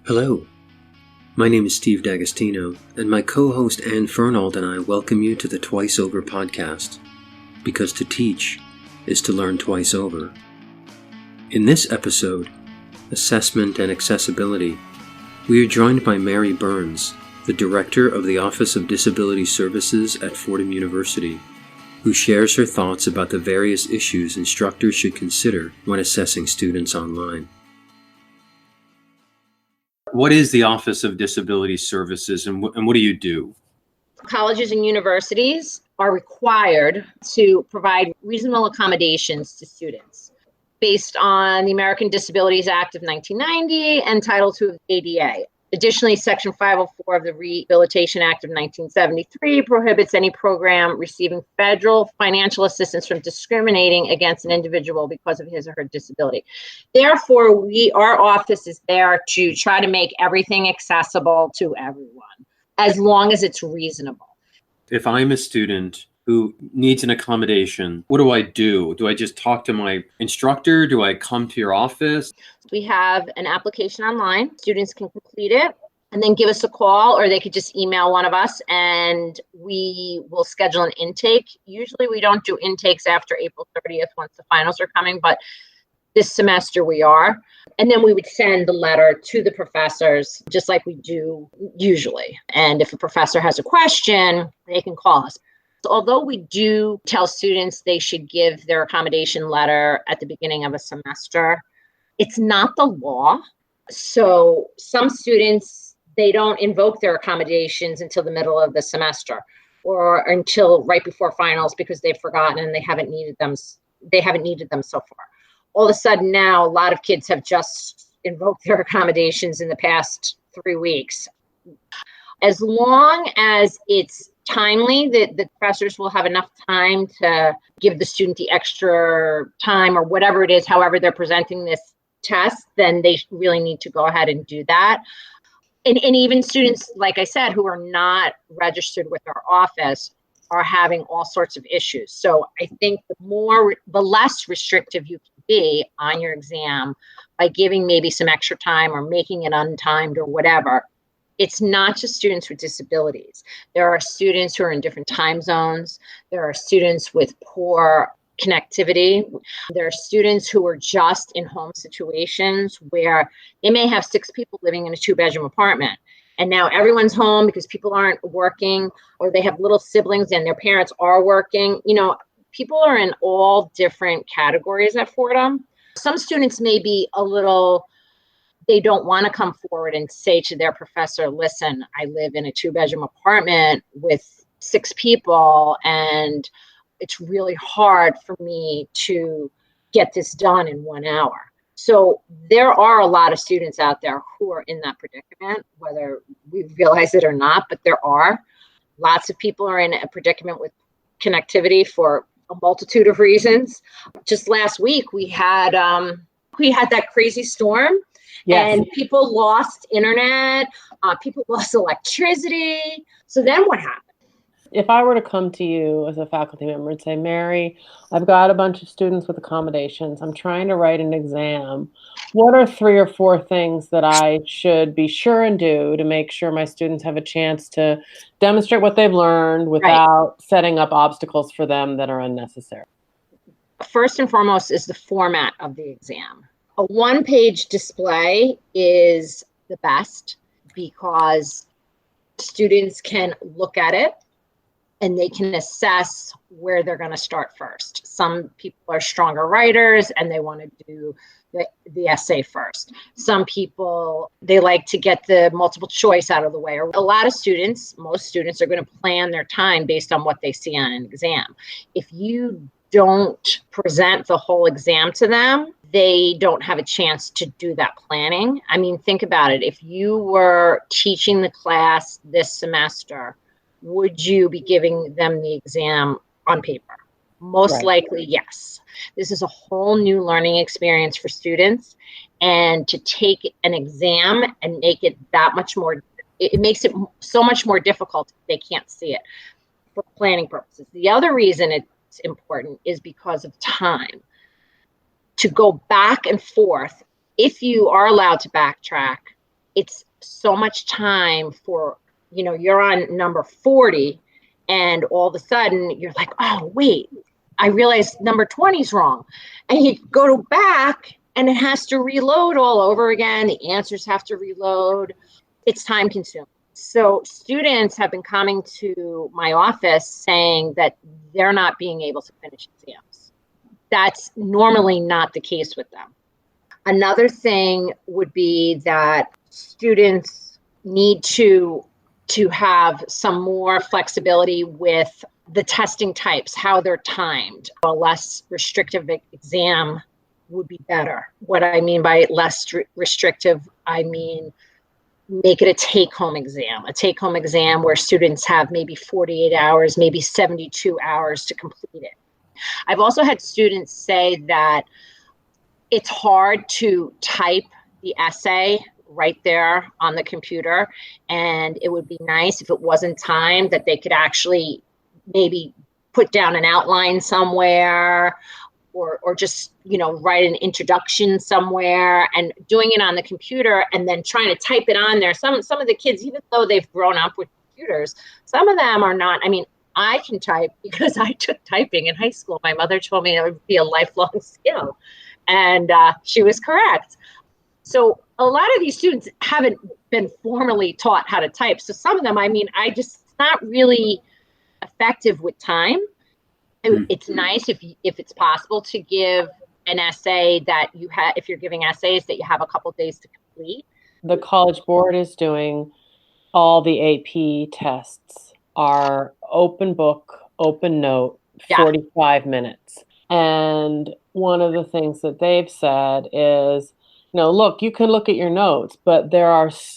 Hello, my name is Steve D'Agostino, and my co-host Anne Fernald and I welcome you to the Twice Over podcast, because to teach is to learn twice over. In this episode, Assessment and Accessibility, we are joined by Mary Byrnes, the Director of the Office of Disability Services at Fordham University, who shares her thoughts about the various issues instructors should consider when assessing students online. What is the Office of Disability Services and what do you do? Colleges and universities are required to provide reasonable accommodations to students based on the American Disabilities Act of 1990 and Title II of the ADA. Additionally, Section 504 of the Rehabilitation Act of 1973 prohibits any program receiving federal financial assistance from discriminating against an individual because of his or her disability. Therefore, our office is there to try to make everything accessible to everyone, as long as it's reasonable. If I'm a student who needs an accommodation, what do I do? Do I just talk to my instructor? Do I come to your office? We have an application online. Students can complete it and then give us a call, or they could just email one of us and we will schedule an intake. Usually we don't do intakes after April 30th once the finals are coming, but this semester we are. And then we would send the letter to the professors, just like we do usually. And if a professor has a question, they can call us. Although we do tell students they should give their accommodation letter at the beginning of a semester, it's not the law. So some students, they don't invoke their accommodations until the middle of the semester or until right before finals because they've forgotten and they haven't needed them so far. All of a sudden now, a lot of kids have just invoked their accommodations in the past 3 weeks. As long as it's timely, the professors will have enough time to give the student the extra time or whatever it is, however they're presenting this test, then they really need to go ahead and do that. And even students, like I said, who are not registered with our office are having all sorts of issues. So I think the less restrictive you can be on your exam by giving maybe some extra time or making it untimed or whatever. It's not just students with disabilities. There are students who are in different time zones. There are students with poor connectivity. There are students who are just in home situations where they may have 6 people living in a 2-bedroom apartment. And now everyone's home because people aren't working, or they have little siblings and their parents are working. You know, people are in all different categories at Fordham. Some students may be they don't want to come forward and say to their professor, listen, I live in a 2-bedroom apartment with 6 people, and it's really hard for me to get this done in 1 hour. So there are a lot of students out there who are in that predicament, whether we realize it or not, but there are. Lots of people are in a predicament with connectivity for a multitude of reasons. Just last week, we had that crazy storm. Yes. And people lost internet, people lost electricity. So then what happened? If I were to come to you as a faculty member and say, Mary, I've got a bunch of students with accommodations. I'm trying to write an exam. What are 3 or 4 things that I should be sure and do to make sure my students have a chance to demonstrate what they've learned without setting up obstacles for them that are unnecessary? First and foremost is the format of the exam. A 1-page display is the best because students can look at it and they can assess where they're going to start first. Some people are stronger writers and they want to do the essay first. Some people, they like to get the multiple choice out of the way. Or a lot of students, most students are going to plan their time based on what they see on an exam. If you don't present the whole exam to them, they don't have a chance to do that planning. I mean, think about it. If you were teaching the class this semester, would you be giving them the exam on paper? Most likely, yes. This is a whole new learning experience for students. And to take an exam and make it that much more, it makes it so much more difficult if they can't see it for planning purposes. The other reason it's important is because of time. To go back and forth, if you are allowed to backtrack, it's so much time for, you're on number 40 and all of a sudden you're like, oh, wait, I realized number 20 is wrong. And you go back and it has to reload all over again. The answers have to reload. It's time consuming. So students have been coming to my office saying that they're not being able to finish exams. That's normally not the case with them. Another thing would be that students need to have some more flexibility with the testing types, how they're timed. A less restrictive exam would be better. What I mean by less restrictive, I mean make it a take-home exam where students have maybe 48 hours, maybe 72 hours to complete it. I've also had students say that it's hard to type the essay right there on the computer, and it would be nice if it wasn't timed, that they could actually maybe put down an outline somewhere, or just, write an introduction somewhere, and doing it on the computer and then trying to type it on there. Some of the kids, even though they've grown up with computers, some of them are not. I mean, I can type because I took typing in high school. My mother told me it would be a lifelong skill, and she was correct. So a lot of these students haven't been formally taught how to type. So some of them, it's not really effective with time. It's nice if it's possible to give an essay that you have, if you're giving essays that you have a couple days to complete. The College Board is doing all the AP tests are open book, open note, 45 minutes. And one of the things that they've said is, look, you can look at your notes, but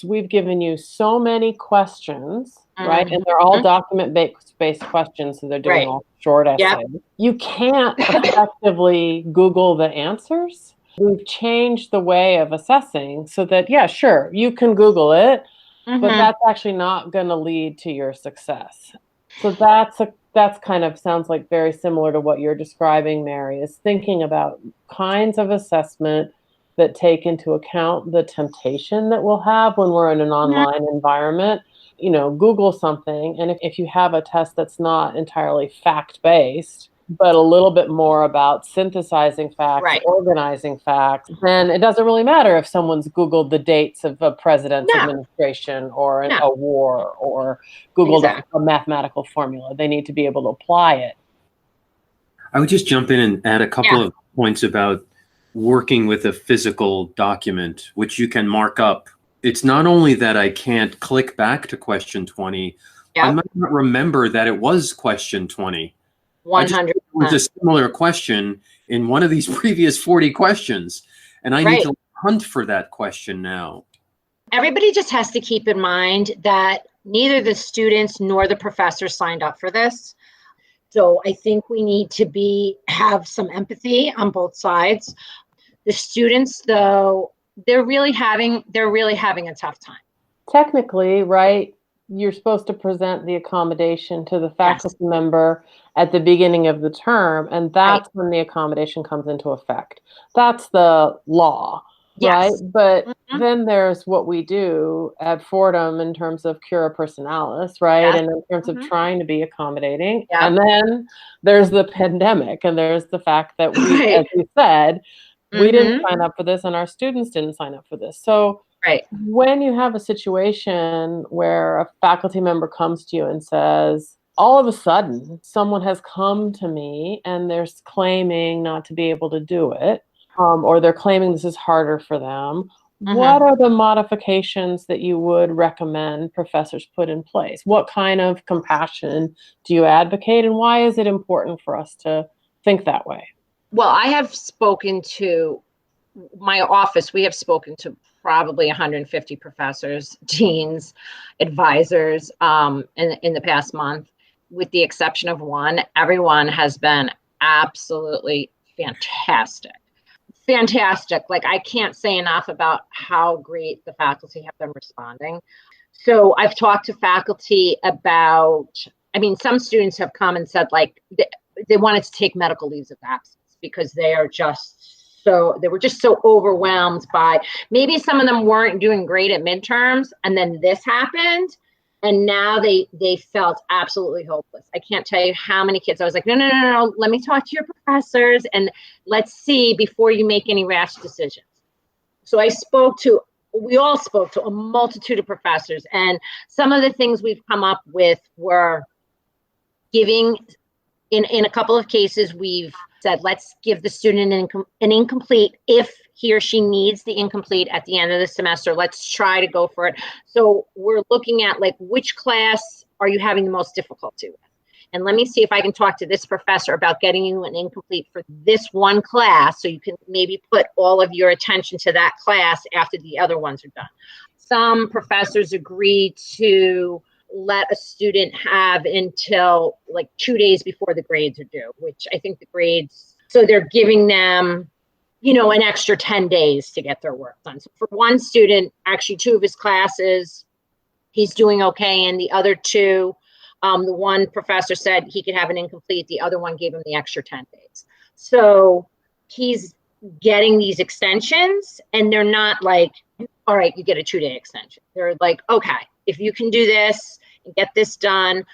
we've given you so many questions, right? And they're all document-based questions, so they're doing all short essays. Yep. You can't effectively Google the answers. We've changed the way of assessing so that, sure, you can Google it, but that's actually not going to lead to your success. So that's kind of sounds like very similar to what you're describing, Mary, is thinking about kinds of assessment that take into account the temptation that we'll have when we're in an online environment. Google something, and if you have a test that's not entirely fact-based, but a little bit more about synthesizing facts, organizing facts, then it doesn't really matter if someone's Googled the dates of a president's administration or a war, or Googled a mathematical formula. They need to be able to apply it. I would just jump in and add a couple of points about working with a physical document, which you can mark up. It's not only that I can't click back to question 20, I might not remember that it was question 20. 100%. It was a similar question in one of these previous 40 questions, and I need to hunt for that question now. Everybody just has to keep in mind that neither the students nor the professors signed up for this. So I think we need to have some empathy on both sides. The students, though, they're really having a tough time. Technically, right, you're supposed to present the accommodation to the faculty member at the beginning of the term, and that's when the accommodation comes into effect. That's the law, right? But then there's what we do at Fordham in terms of cura personalis, right? And in terms of trying to be accommodating. And then there's the pandemic, and there's the fact that we, as we said, we didn't sign up for this, and our students didn't sign up for this. So when you have a situation where a faculty member comes to you and says, all of a sudden, someone has come to me and they're claiming not to be able to do it, or they're claiming this is harder for them, what are the modifications that you would recommend professors put in place? What kind of compassion do you advocate, and why is it important for us to think that way? Well, I have spoken to my office. We have spoken to probably 150 professors, deans, advisors in the past month, with the exception of one. Everyone has been absolutely fantastic. Like, I can't say enough about how great the faculty have been responding. So I've talked to faculty about, some students have come and said, like, they wanted to take medical leaves of absence because they are just So they were just so overwhelmed by, maybe some of them weren't doing great at midterms, and then this happened. And now they felt absolutely hopeless. I can't tell you how many kids I was like, no, let me talk to your professors and let's see before you make any rash decisions. So we all spoke to a multitude of professors, and some of the things we've come up with were giving, in a couple of cases, we've said, let's give the student an incomplete if he or she needs the incomplete at the end of the semester. Let's try to go for it. So we're looking at like, which class are you having the most difficulty with? And let me see if I can talk to this professor about getting you an incomplete for this one class, so you can maybe put all of your attention to that class after the other ones are done. Some professors agree to let a student have until like 2 days before the grades are due, which I think the grades, so they're giving them, an extra 10 days to get their work done. So for one student, actually 2 of his classes, he's doing okay. And the other 2, the one professor said he could have an incomplete. The other one gave him the extra 10 days. So he's getting these extensions, and they're not like, all right, you get a 2-day extension. They're like, okay, if you can do this and get this done.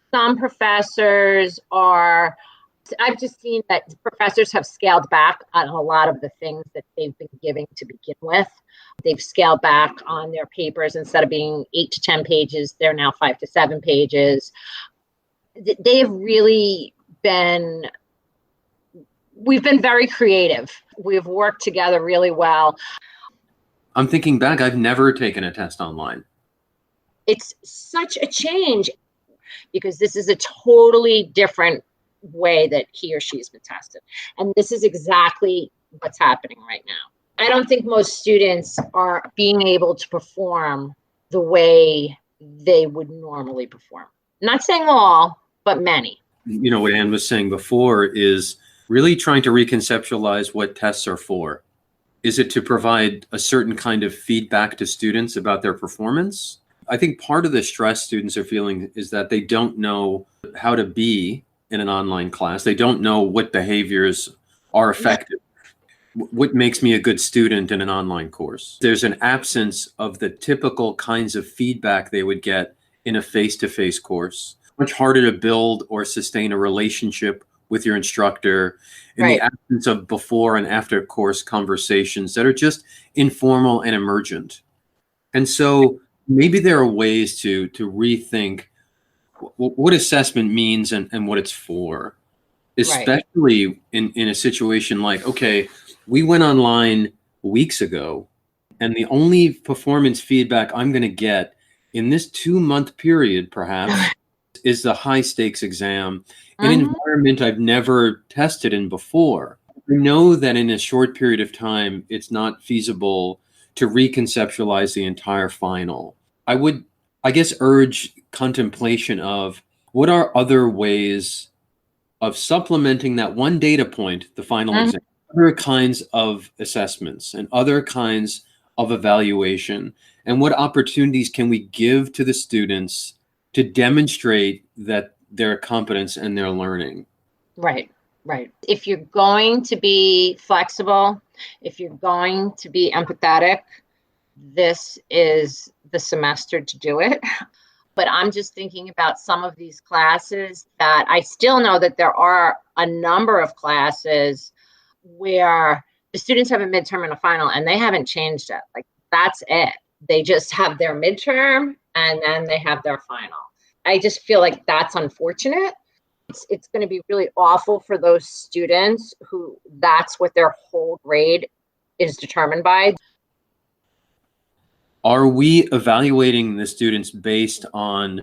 Some professors I've just seen that professors have scaled back on a lot of the things that they've been giving to begin with. They've scaled back on their papers. Instead of being 8 to 10 pages, they're now 5 to 7 pages. They've really we've been very creative. We've worked together really well. I'm thinking back, I've never taken a test online. It's such a change because this is a totally different way that he or she has been tested. And this is exactly what's happening right now. I don't think most students are being able to perform the way they would normally perform. Not saying all, but many. What Anne was saying before is really trying to reconceptualize what tests are for. Is it to provide a certain kind of feedback to students about their performance? I think part of the stress students are feeling is that they don't know how to be in an online class. They don't know what behaviors are effective. What makes me a good student in an online course? There's an absence of the typical kinds of feedback they would get in a face-to-face course. Much harder to build or sustain a relationship with your instructor in the absence of before and after course conversations that are just informal and emergent. And so maybe there are ways to rethink what assessment means and what it's for, especially in a situation like, okay, we went online weeks ago, and the only performance feedback I'm going to get in this 2-month period, perhaps, is the high stakes exam in an environment I've never tested in before. I know that in a short period of time, it's not feasible to reconceptualize the entire final. I would, I guess, urge contemplation of what are other ways of supplementing that one data point, the final exam, other kinds of assessments and other kinds of evaluation, and what opportunities can we give to the students to demonstrate that their competence and their learning. Right. If you're going to be flexible, if you're going to be empathetic, this is the semester to do it. But I'm just thinking about some of these classes that I still know that there are a number of classes where the students have a midterm and a final and they haven't changed it. Like, that's it. They just have their midterm and then they have their final. I just feel like that's unfortunate. It's going to be really awful for those students who that's what their whole grade is determined by. Are we evaluating the students based on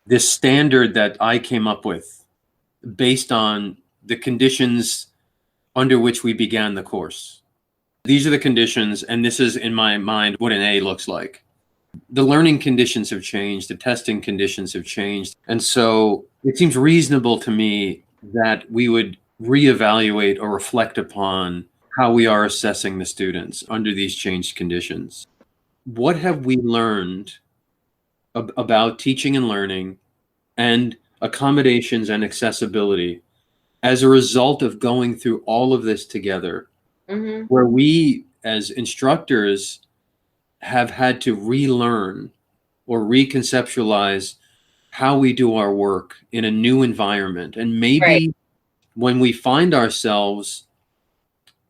this standard that I came up with, based on the conditions under which we began the course? These are the conditions, and this is, in my mind, what an A looks like. The learning conditions have changed, the testing conditions have changed, and so it seems reasonable to me that we would reevaluate or reflect upon how we are assessing the students under these changed conditions. What have we learned about teaching and learning and accommodations and accessibility as a result of going through all of this together where we as instructors have had to relearn or reconceptualize how we do our work in a new environment. And maybe when we find ourselves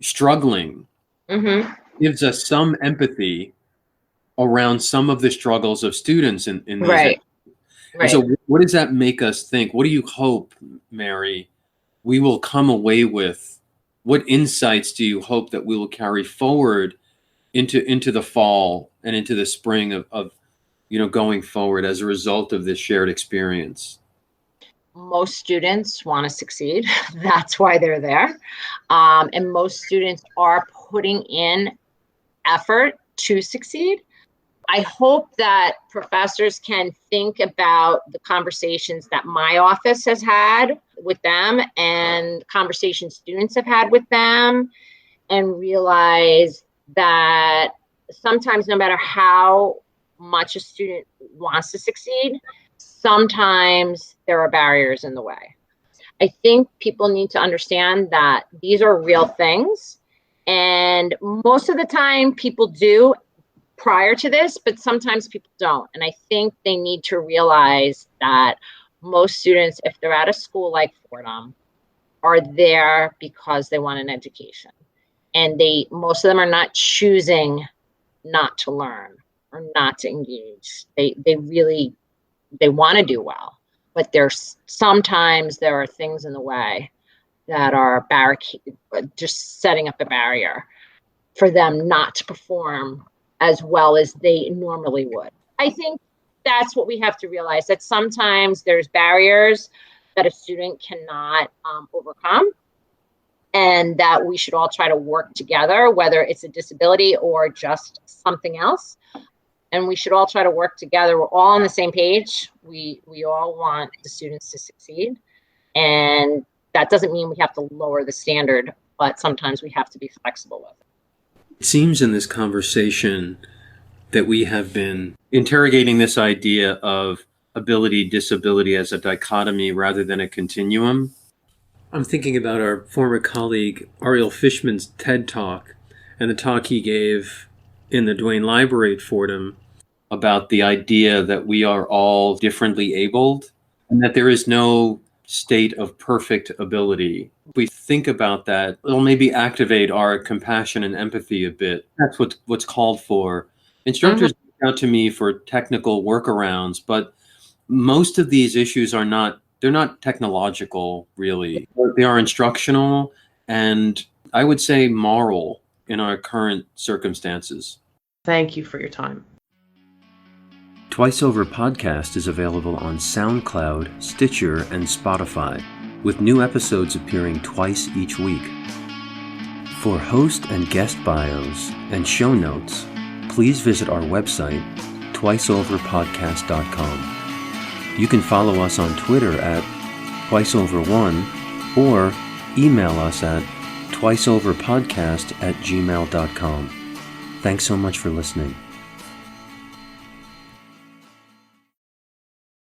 struggling, gives us some empathy around some of the struggles of students in these. Right. And so what does that make us think? What do you hope, Mary, we will come away with? What insights do you hope that we will carry forward into the fall and into the spring of going forward as a result of this shared experience? Most students want to succeed. That's why they're there. And most students are putting in effort to succeed. I hope that professors can think about the conversations that my office has had with them and conversations students have had with them, and realize that sometimes no matter how much a student wants to succeed, sometimes there are barriers in the way. I think people need to understand that these are real things, and most of the time people do prior to this, but sometimes people don't. And I think they need to realize that most students, if they're at a school like Fordham, are there because they want an education. And most of them are not choosing not to learn or not to engage. They want to do well, but sometimes there are things in the way that are just setting up a barrier for them not to perform as well as they normally would. I think that's what we have to realize, that sometimes there's barriers that a student cannot overcome, and that we should all try to work together, whether it's a disability or just something else. And we should all try to work together. We're all on the same page. We all want the students to succeed. And that doesn't mean we have to lower the standard, but sometimes we have to be flexible with it. It seems in this conversation that we have been interrogating this idea of ability, disability as a dichotomy rather than a continuum. I'm thinking about our former colleague Ariel Fishman's TED Talk and the talk he gave in the Duane Library at Fordham about the idea that we are all differently abled and that there is no state of perfect ability. If we think about that, it'll maybe activate our compassion and empathy a bit. That's what's called for. Instructors reach out to me for technical workarounds, but most of these issues they're not technological, really. They are instructional and I would say moral in our current circumstances. Thank you for your time. Twice Over Podcast is available on SoundCloud, Stitcher, and Spotify, with new episodes appearing twice each week. For host and guest bios and show notes, please visit our website, twiceoverpodcast.com. You can follow us on Twitter at twiceover1 or email us at twiceoverpodcast@gmail.com. Thanks so much for listening.